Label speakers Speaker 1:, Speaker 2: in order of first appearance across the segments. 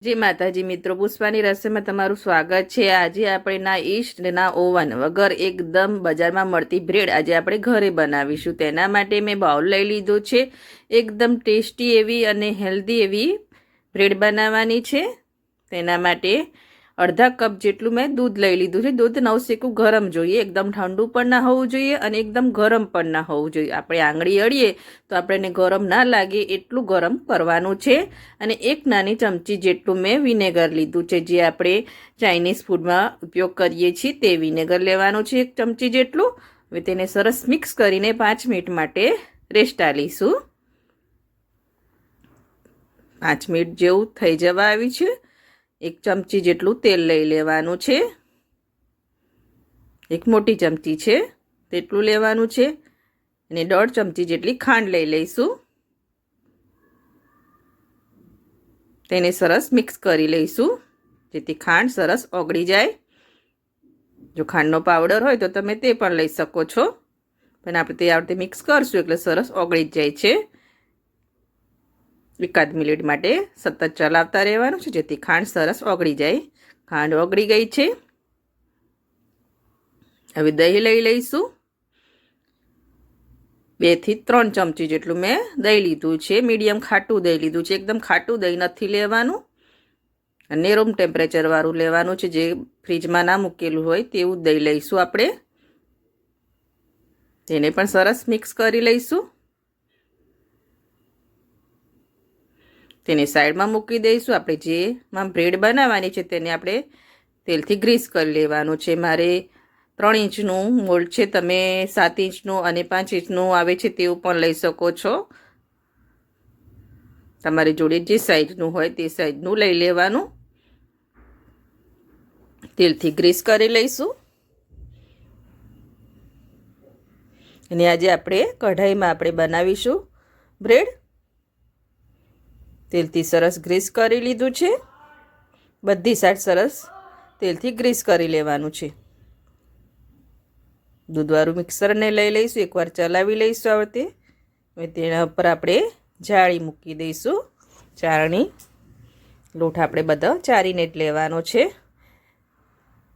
Speaker 1: જી માતાજી મિત્રો, પુષ્પાની રસોઈમાં તમારું સ્વાગત છે। આજે આપણે ના ઈસ્ટ ના ઓવન વગર એકદમ બજારમાં મળતી બ્રેડ આજે આપણે ઘરે બનાવીશું। તેના માટે મેં બાઉલ લઈ લીધો છે। એકદમ ટેસ્ટી એવી અને હેલ્ધી એવી બ્રેડ બનાવવાની છે। તેના માટે અડધા કપ જેટલું મેં દૂધ લઈ લીધું છે। દૂધ નવશેકું ગરમ જોઈએ, એકદમ ઠંડુ પણ ના હોવું જોઈએ અને એકદમ ગરમ પણ ના હોવું જોઈએ। આપણે આંગળી અડીએ તો આપણને ગરમ ના લાગે એટલું ગરમ કરવાનું છે। અને એક નાની ચમચી જેટલું મેં વિનેગર લીધું છે, જે આપણે ચાઇનીઝ ફૂડમાં ઉપયોગ કરીએ છીએ તે વિનેગર લેવાનું છે, એક ચમચી જેટલું। હવે તેને સરસ મિક્સ કરીને 5 મિનિટ માટે રેસ્ટ આલીશું। 5 મિનિટ જેવું થઈ જવા આવી છે। એક ચમચી જેટલું તેલ લઈ લેવાનું છે, એક મોટી ચમચી છે તેટલું લેવાનું છે, અને 1.5 ચમચી જેટલી ખાંડ લઈ લઈશું। તેને સરસ મિક્સ કરી લઈશું, જેથી ખાંડ સરસ ઓગળી જાય। જો ખાંડનો પાવડર હોય તો તમે તે પણ લઈ શકો છો, પણ આપણે તે આ રીતે મિક્સ કરશું એટલે સરસ ઓગળી જ જાય છે। એકાદ મિનિટ માટે સતત ચલાવતા રહેવાનું છે, જેથી ખાંડ સરસ ઓગળી જાય। ખાંડ ઓગળી ગઈ છે। હવે દહીં લઈ લઈશું। 2 થી 3 ચમચી જેટલું મેં દહીં લીધું છે। મીડિયમ ખાટું દહીં લીધું છે, એકદમ ખાટું દહીં નથી લેવાનું અને રૂમ ટેમ્પરેચર વાળું લેવાનું છે, જે ફ્રીજમાં ના મૂકેલું હોય તેવું દહીં લઈશું આપણે। તેને પણ સરસ મિક્સ કરી લઈશું। તેને સાઈડમાં મૂકી દઈશું। આપણે જેમાં બ્રેડ બનાવવાની છે તેને આપણે તેલથી ગ્રીસ કરી લેવાનું છે। મારે 3 ઇંચનું મોલ્ડ છે, તમે 7 ઇંચનું અને 5 ઇંચનું આવે છે તેવું પણ લઈ શકો છો। તમારી જોડે જે સાઈઝનું હોય તે સાઈઝનું લઈ લેવાનું। તેલથી ગ્રીસ કરી લઈશું। અને આજે આપણે કઢાઈમાં આપણે બનાવીશું બ્રેડ। તેલથી સરસ ગ્રીસ કરી લીધું છે, બધી સાઈડ સરસ તેલથી ગ્રીસ કરી લેવાનું છે। દૂધવાળું મિક્સરને લઈ લઈશું, એકવાર ચલાવી લઈશું આ રીતે। હવે તેના ઉપર આપણે જાળી મૂકી દઈશું, ચાળણી। લોટ આપણે બધો ચારીને જ લેવાનો છે।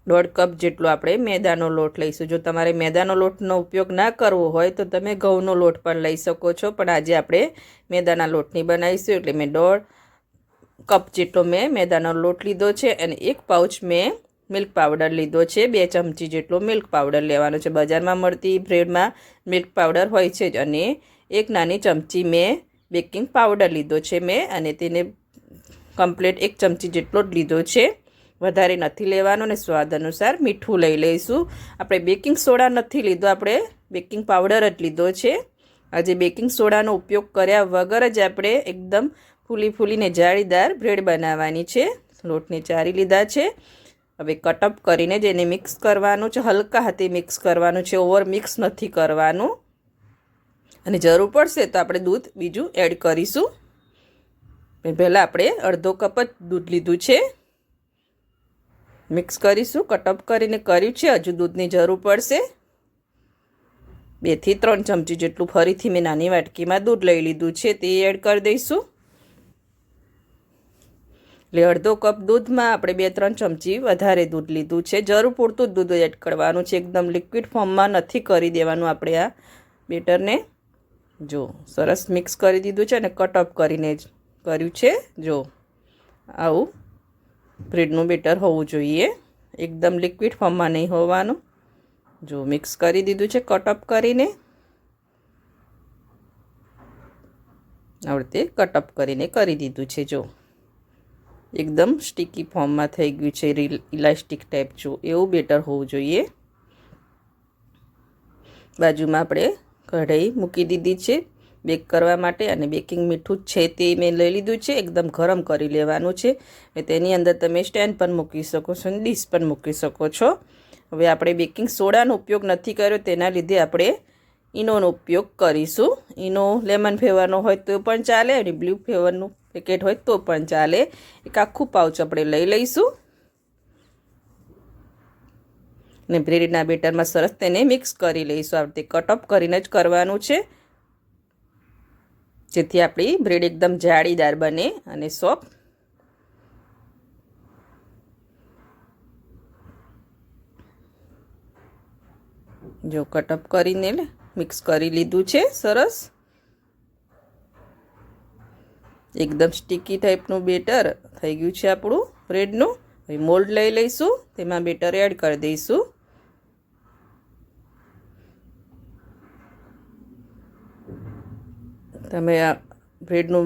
Speaker 1: 1.5 કપ જેટલો આપણે મેદાનો લોટ લઈશું। જો તમારે મેદાનો લોટનો ઉપયોગ ના કરવો હોય તો તમે ઘઉંનો લોટ પણ લઈ શકો છો, પણ આજે આપણે મેદાના લોટની બનાવીશું એટલે મેં 1.5 કપ જેટલો મેં મેદાનો લોટ લીધો છે। અને 1 પાઉચ મેં મિલ્ક પાવડર લીધો છે, 2 ચમચી જેટલો મિલ્ક પાવડર લેવાનો છે। બજારમાં મળતી બ્રેડમાં મિલ્ક પાવડર હોય છે જ। અને 1 નાની ચમચી મેં બેકિંગ પાવડર લીધો છે મેં, અને તેને કમ્પ્લીટ 1 ચમચી જેટલો જ લીધો છે, વધારે નથી લેવાનો। અને સ્વાદ અનુસાર મીઠું લઈ લઈશું। આપણે બેકિંગ સોડા નથી લીધો, આપણે બેકિંગ પાવડર જ લીધો છે। આજે બેકિંગ સોડાનો ઉપયોગ કર્યા વગર જ આપણે એકદમ ફૂલીને જાળીદાર બ્રેડ બનાવવાની છે। લોટને ચારી લીધા છે। હવે કટઅપ કરીને જ એને મિક્સ કરવાનું છે, હલકા હાથે મિક્સ કરવાનું છે, ઓવર મિક્સ નથી કરવાનું। અને જરૂર પડશે તો આપણે દૂધ બીજું એડ કરીશું। પહેલાં આપણે અડધો કપ જ દૂધ લીધું છે, મિક્સ કરીશું। કટઅપ કરીને કર્યું છે, હજુ દૂધની જરૂર પડશે। 2 થી 3 ચમચી જેટલું ફરીથી મેં નાની વાટકીમાં દૂધ લઈ લીધું છે, તે એડ કરી દઈશું। એટલે અડધો કપ દૂધમાં આપણે 2-3 ચમચી વધારે દૂધ લીધું છે। જરૂર પૂરતું જ દૂધ એડ કરવાનું છે, એકદમ લિક્વિડ ફોર્મમાં નથી કરી દેવાનું આપણે આ બેટરને। જો સરસ મિક્સ કરી દીધું છે અને કટઅપ કરીને જ કર્યું છે। જો આવું બ્રેડનું બેટર હોવું જોઈએ, એકદમ લિક્વિડ ફોર્મમાં નહીં હોવાનું। જો મિક્સ કરી દીધું છે કટઅપ કરીને, આ રીતે કટઅપ કરીને કરી દીધું છે। જો એકદમ સ્ટીકી ફોર્મમાં થઈ ગયું છે, ઇલાસ્ટિક ટાઈપ જો એવું બેટર હોવું જોઈએ। બાજુમાં આપણે કઢાઈ મૂકી દીધી છે બેક કરવા માટે, અને બેકિંગ મીઠું છે તે મેં લઈ લીધું છે, એકદમ ગરમ કરી લેવાનું છે। તેની અંદર તમે સ્ટેન્ડ પણ મૂકી શકો છો અને ડીશ પણ મૂકી શકો છો। હવે આપણે બેકિંગ સોડાનો ઉપયોગ નથી કર્યો, તેના લીધે આપણે ઈનોનો ઉપયોગ કરીશું। ઈનો લેમન ફ્લેવરનો હોય તો પણ ચાલે, અને બ્લુ ફ્લેવરનું પેકેટ હોય તો પણ ચાલે। એક આખું પાઉચ આપણે લઈ લઈશું અને બ્રેડના બેટરમાં સરસ તેને મિક્સ કરી લઈશું। આ રીતે કટઅપ કરીને જ કરવાનું છે, જેથી આપણી બ્રેડ એકદમ જાળીદાર બને અને સોફ્ટ। જો કટઅપ કરીને મિક્સ કરી લીધું છે સરસ. એકદમ સ્ટીકી ટાઈપનું બેટર થઈ ગયું છે આપણું બ્રેડનું. હવે મોલ્ડ લઈ લઈશું, તેમાં બેટર એડ કરી દઈશું. તમે આ બ્રેડનું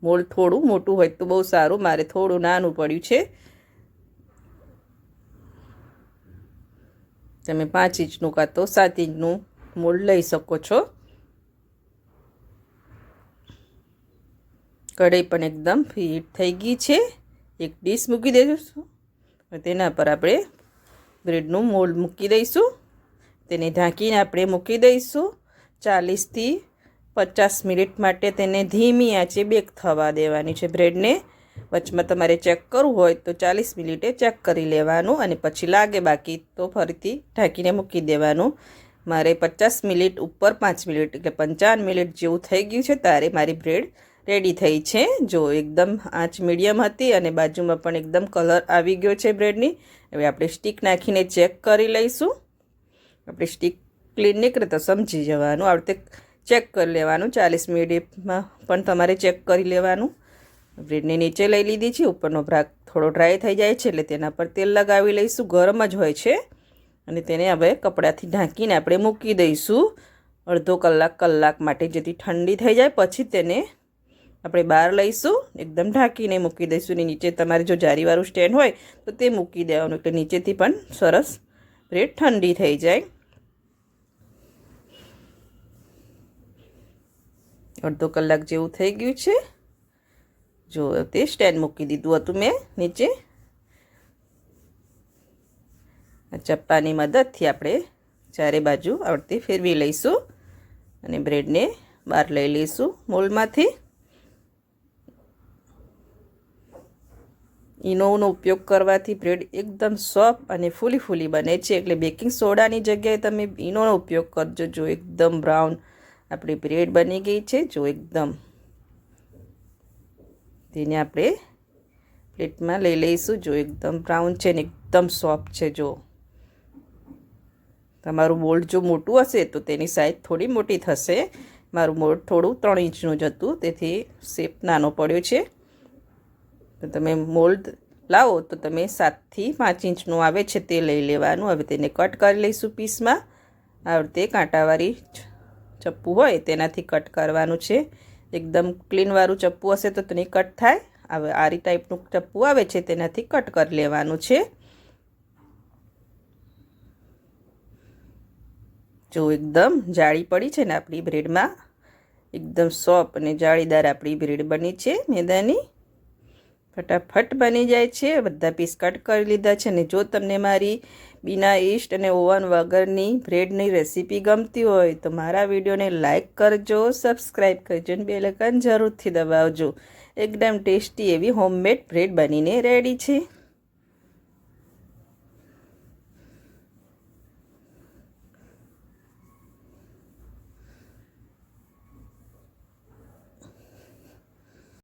Speaker 1: મોલ્ડ થોડું મોટું હોય તો બહુ સારું, મારે થોડું નાનું પડ્યું છે. તમે 5 ઇંચનું કાં તો 7 ઇંચનું મોલ્ડ લઈ શકો છો. કઢાઈ પણ એકદમ હીટ થઈ ગઈ છે. એક ડીશ મૂકી દઈશું, તેના પર આપણે બ્રેડનું મોલ્ડ મૂકી દઈશું. તેને ઢાંકીને આપણે મૂકી દઈશું 40 થી 50 મિનિટ માટે. તેને ધીમી આંચે બેક થવા દેવાની છે બ્રેડને. વચમાં તમારે ચેક કરવું હોય તો 40 મિનિટે ચેક કરી લેવાનું, અને પછી લાગે બાકી તો ફરીથી ઢાંકીને મૂકી દેવાનું. મારે 50 મિનિટ ઉપર 5 મિનિટ એટલે 55 મિનિટ જેવું થઈ ગયું છે ત્યારે મારી બ્રેડ રેડી થઈ છે. જો એકદમ આંચ મીડિયમ હતી અને બાજુમાં પણ એકદમ કલર આવી ગયો છે બ્રેડની. હવે આપણે સ્ટીક નાખીને ચેક કરી લઈશું. આપણે સ્ટીક ક્લીન નીકળે તો સમજી જવાનું, આ રીતે ચેક કરી લેવાનું. 40 મિનિટમાં પણ તમારે ચેક કરી લેવાનું. બ્રેડને નીચે લઈ લીધી છે, ઉપરનો ભાગ થોડો ડ્રાય થઈ જાય છે એટલે તેના પર તેલ લગાવી લઈશું. ગરમ જ હોય છે. અને તેને હવે કપડાથી ઢાંકીને આપણે મૂકી દઈશું અડધો કલાક માટે, જેથી ઠંડી થઈ જાય. પછી તેને આપણે બહાર લઈશું, એકદમ ઢાંકીને મૂકી દઈશું. ને નીચે તમારે જો જારીવાળું સ્ટેન્ડ હોય તો તે મૂકી દેવાનું, એટલે નીચેથી પણ સરસ બ્રેડ ઠંડી થઈ જાય. અડધો કલાક જેવું થઈ ગયું છે. જો તે સ્ટેન્ડ મૂકી દીધું હતું મેં નીચે. ચપ્પાની મદદથી આપણે ચારે બાજુ આ રીતે ફેરવી લઈશું અને બ્રેડને બહાર લઈ લઈશું મોલ્ડમાંથી. ઈનોનો ઉપયોગ કરવાથી બ્રેડ એકદમ સોફ્ટ અને ફૂલી બને છે, એટલે બેકિંગ સોડાની જગ્યાએ તમે ઈનોનો ઉપયોગ કરજો. જો એકદમ બ્રાઉન આપણી બ્રેડ બની ગઈ છે. જો એકદમ તેને આપણે પ્લેટમાં લઈ લઈશું. જો એકદમ બ્રાઉન છે ને એકદમ સોફ્ટ છે. જો તમારું મોલ્ડ જો મોટું હશે તો તેની સાઈઝ થોડી મોટી થશે. મારું મોલ્ડ થોડું 3 ઇંચનું જ હતું, તેથી શેપ નાનો પડ્યો છે. તો તમે મોલ્ડ લાવો તો તમે 7 થી 5 ઇંચનું આવે છે તે લઈ લેવાનું. હવે તેને કટ કરી લઈશું પીસમાં. આ રીતે કાંટાવાળી ચપ્પુ હોય તેનાથી કટ કરવાનું છે. એકદમ ક્લીનવાળું ચપ્પુ હશે તો તેની કટ થાય. હવે આરી ટાઈપનું ચપ્પુ આવે છે તેનાથી કટ કરી લેવાનું છે. જો એકદમ જાળી પડી છે ને આપણી બ્રેડમાં, એકદમ સોફ્ટ અને જાળીદાર આપણી બ્રેડ બની છે મેદાની. ફટાફટ બની જાય છે. બધા પીસ કટ કરી લીધા છે. અને જો તમને મારી बिना ईस्ट અને ઓવન વગરની બ્રેડની રેસીપી ગમતી હોય તો મારા વિડીયોને લાઈક કરજો, સબસ્ક્રાઈબ કરજો અને બેલ આઇકન જરૂરથી દબાવજો. એકદમ ટેસ્ટી એવી હોમમેડ બ્રેડ બનીને રેડી છે.